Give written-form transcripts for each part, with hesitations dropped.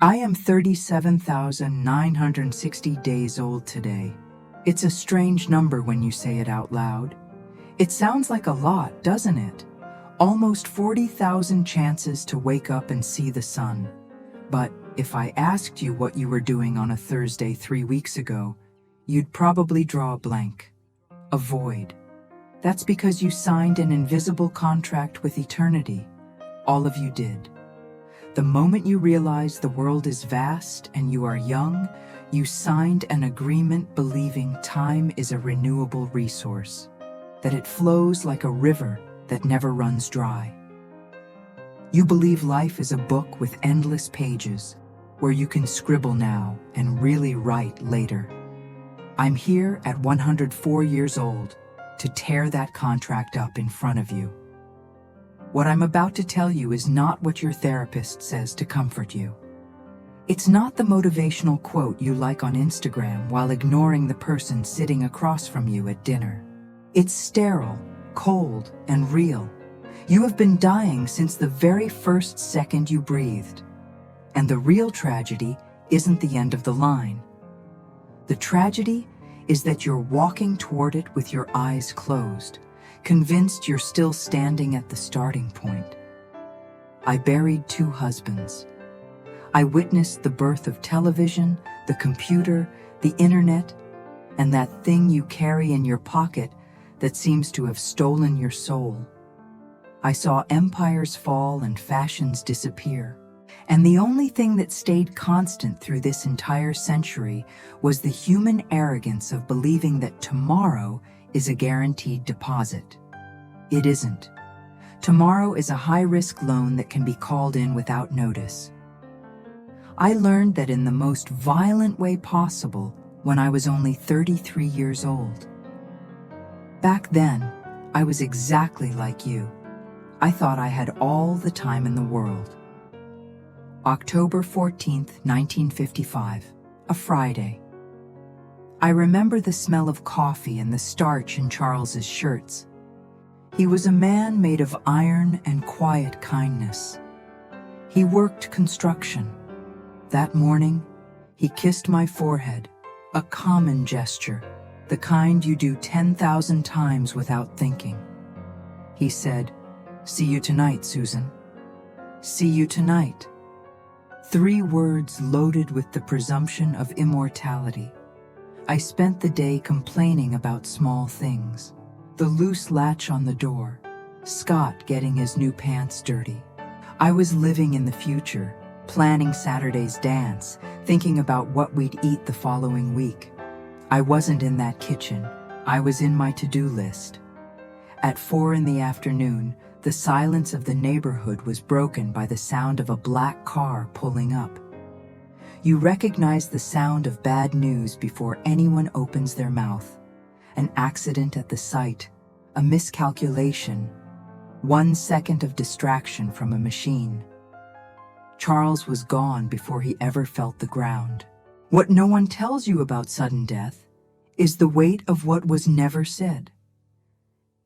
I am 37,960 days old today. It's a strange number when you say it out loud. It sounds like a lot, doesn't it? Almost 40,000 chances to wake up and see the sun. But if I asked you what you were doing on a Thursday 3 weeks ago, you'd probably draw a blank, a void. That's because you signed an invisible contract with eternity. All of you did. The moment you realize the world is vast and you are young, you signed an agreement believing time is a renewable resource, that it flows like a river that never runs dry. You believe life is a book with endless pages, where you can scribble now and really write later. I'm here at 104 years old to tear that contract up in front of you. What I'm about to tell you is not what your therapist says to comfort you. It's not the motivational quote you like on Instagram while ignoring the person sitting across from you at dinner. It's sterile, cold, and real. You have been dying since the very first second you breathed. And the real tragedy isn't the end of the line. The tragedy is that you're walking toward it with your eyes closed, convinced you're still standing at the starting point. I buried 2 husbands. I witnessed the birth of television, the computer, the internet, and that thing you carry in your pocket that seems to have stolen your soul. I saw empires fall and fashions disappear. And the only thing that stayed constant through this entire century was the human arrogance of believing that tomorrow is a guaranteed deposit. It isn't. Tomorrow is a high-risk loan that can be called in without notice. I learned that in the most violent way possible when I was only 33 years old. Back then, I was exactly like you. I thought I had all the time in the world. October 14th, 1955, a Friday. I remember the smell of coffee and the starch in Charles's shirts. He was a man made of iron and quiet kindness. He worked construction. That morning, he kissed my forehead, a common gesture, the kind you do 10,000 times without thinking. He said, "See you tonight, Susan. See you tonight." 3 words loaded with the presumption of immortality. I spent the day complaining about small things. The loose latch on the door, Scott getting his new pants dirty. I was living in the future, planning Saturday's dance, thinking about what we'd eat the following week. I wasn't in that kitchen. I was in my to-do list. At 4 in the afternoon, the silence of the neighborhood was broken by the sound of a black car pulling up. You recognize the sound of bad news before anyone opens their mouth. An accident at the site, a miscalculation, 1 second of distraction from a machine. Charles was gone before he ever felt the ground. What no one tells you about sudden death is the weight of what was never said.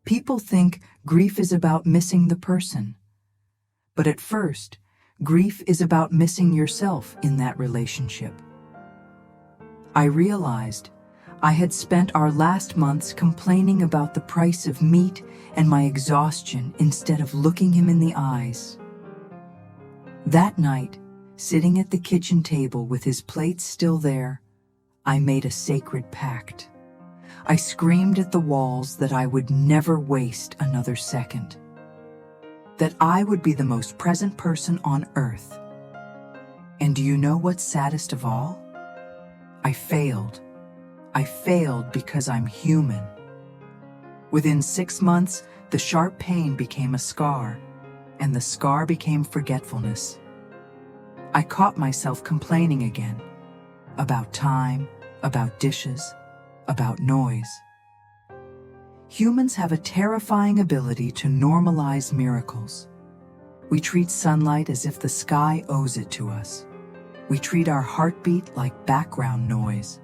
People think grief is about missing the person. But at first, grief is about missing yourself in that relationship. I realized I had spent our last months complaining about the price of meat and my exhaustion instead of looking him in the eyes. That night, sitting at the kitchen table with his plates still there, I made a sacred pact. I screamed at the walls that I would never waste another second. That I would be the most present person on earth. And do you know what's saddest of all? I failed. I failed because I'm human. Within 6 months, the sharp pain became a scar, and the scar became forgetfulness. I caught myself complaining again. About time, about dishes, about noise. Humans have a terrifying ability to normalize miracles. We treat sunlight as if the sky owes it to us. We treat our heartbeat like background noise.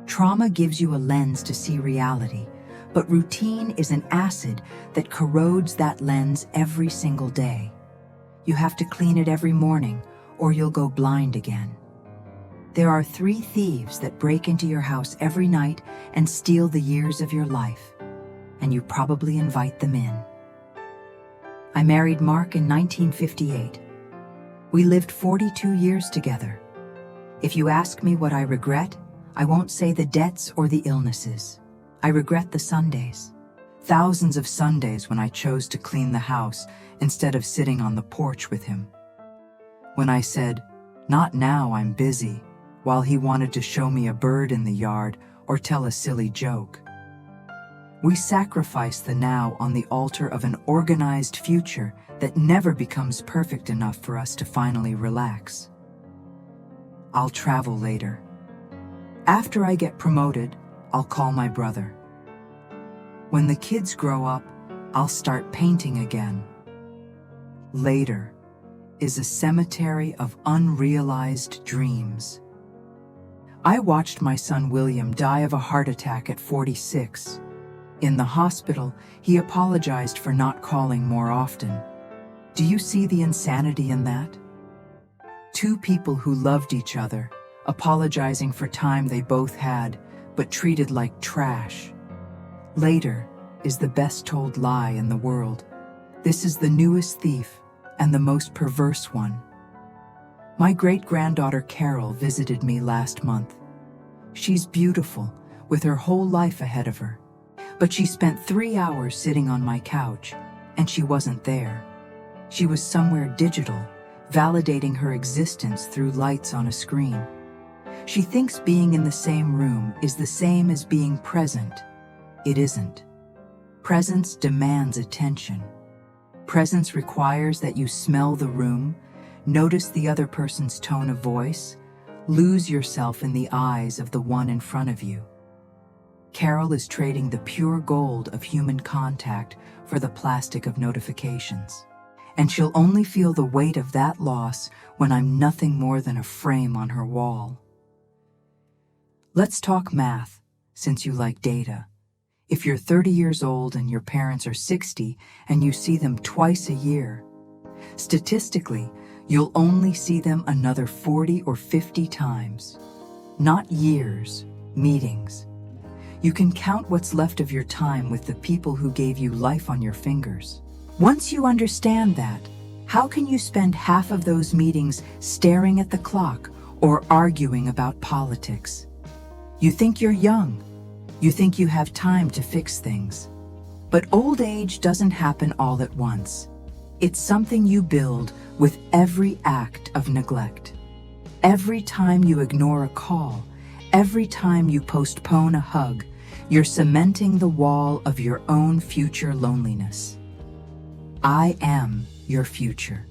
Trauma gives you a lens to see reality, but routine is an acid that corrodes that lens every single day. You have to clean it every morning, or you'll go blind again. There are 3 thieves that break into your house every night and steal the years of your life, and you probably invite them in. I married Mark in 1958. We lived 42 years together. If you ask me what I regret, I won't say the debts or the illnesses. I regret the Sundays. Thousands of Sundays when I chose to clean the house instead of sitting on the porch with him. When I said, "Not now, I'm busy," while he wanted to show me a bird in the yard or tell a silly joke. We sacrifice the now on the altar of an organized future that never becomes perfect enough for us to finally relax. I'll travel later. After I get promoted, I'll call my brother. When the kids grow up, I'll start painting again. Later is a cemetery of unrealized dreams. I watched my son William die of a heart attack at 46. In the hospital, he apologized for not calling more often. Do you see the insanity in that? 2 people who loved each other, apologizing for time they both had, but treated like trash. Later is the best told lie in the world. This is the newest thief and the most perverse one. My great-granddaughter Carol visited me last month. She's beautiful, with her whole life ahead of her. But she spent 3 hours sitting on my couch, and she wasn't there. She was somewhere digital, validating her existence through lights on a screen. She thinks being in the same room is the same as being present. It isn't. Presence demands attention. Presence requires that you smell the room, notice the other person's tone of voice, lose yourself in the eyes of the one in front of you. Carol is trading the pure gold of human contact for the plastic of notifications. And she'll only feel the weight of that loss when I'm nothing more than a frame on her wall. Let's talk math, since you like data. If you're 30 years old and your parents are 60 and you see them twice a year, statistically, you'll only see them another 40 or 50 times. Not years, meetings. You can count what's left of your time with the people who gave you life on your fingers. Once you understand that, how can you spend half of those meetings staring at the clock or arguing about politics? You think you're young. You think you have time to fix things. But old age doesn't happen all at once. It's something you build with every act of neglect. Every time you ignore a call, every time you postpone a hug, you're cementing the wall of your own future loneliness. I am your future.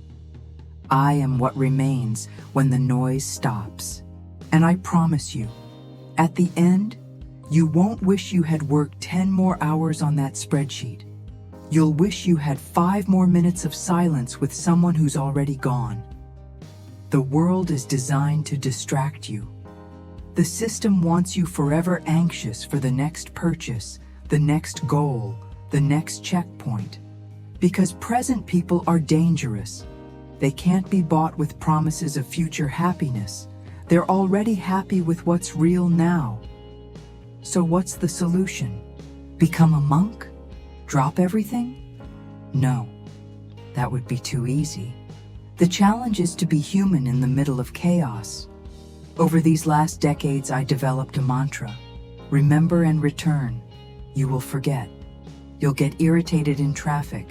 I am what remains when the noise stops. And I promise you, at the end, you won't wish you had worked 10 more hours on that spreadsheet. You'll wish you had 5 more minutes of silence with someone who's already gone. The world is designed to distract you. The system wants you forever anxious for the next purchase, the next goal, the next checkpoint. Because present people are dangerous. They can't be bought with promises of future happiness. They're already happy with what's real now. So what's the solution? Become a monk? Drop everything? No, that would be too easy. The challenge is to be human in the middle of chaos. Over these last decades, I developed a mantra. Remember and return. You will forget. You'll get irritated in traffic.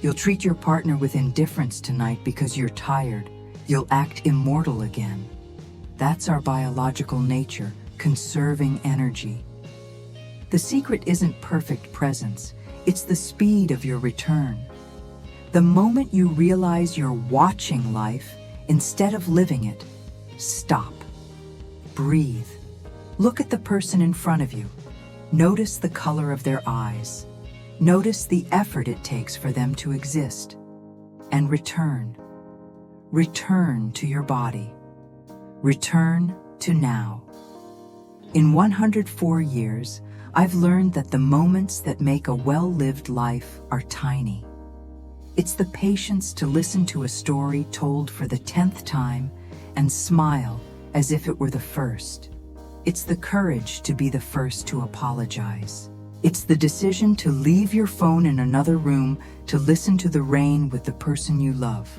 You'll treat your partner with indifference tonight because you're tired. You'll act immortal again. That's our biological nature, conserving energy. The secret isn't perfect presence. It's the speed of your return. The moment you realize you're watching life instead of living it, stop. Breathe. Look at the person in front of you. Notice the color of their eyes. Notice the effort it takes for them to exist. And return. Return to your body. Return to now. In 104 years, I've learned that the moments that make a well-lived life are tiny. It's the patience to listen to a story told for the 10th time and smile as if it were the first. It's the courage to be the first to apologize. It's the decision to leave your phone in another room to listen to the rain with the person you love.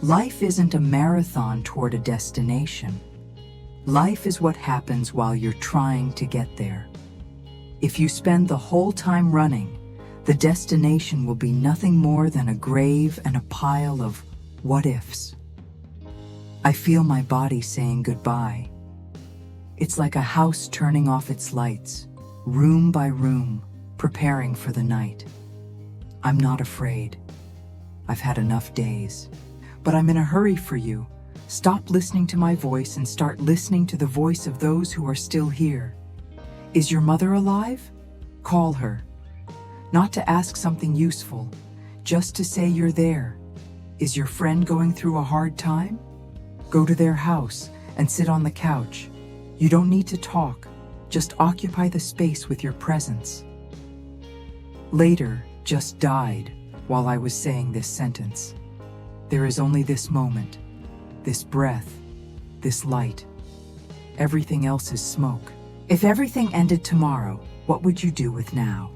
Life isn't a marathon toward a destination. Life is what happens while you're trying to get there. If you spend the whole time running, the destination will be nothing more than a grave and a pile of what ifs. I feel my body saying goodbye. It's like a house turning off its lights, room by room, preparing for the night. I'm not afraid. I've had enough days. But I'm in a hurry for you. Stop listening to my voice and start listening to the voice of those who are still here. Is your mother alive? Call her. Not to ask something useful, just to say you're there. Is your friend going through a hard time? Go to their house and sit on the couch. You don't need to talk, just occupy the space with your presence. Later just died while I was saying this sentence. There is only this moment, this breath, this light. Everything else is smoke. If everything ended tomorrow, what would you do with now?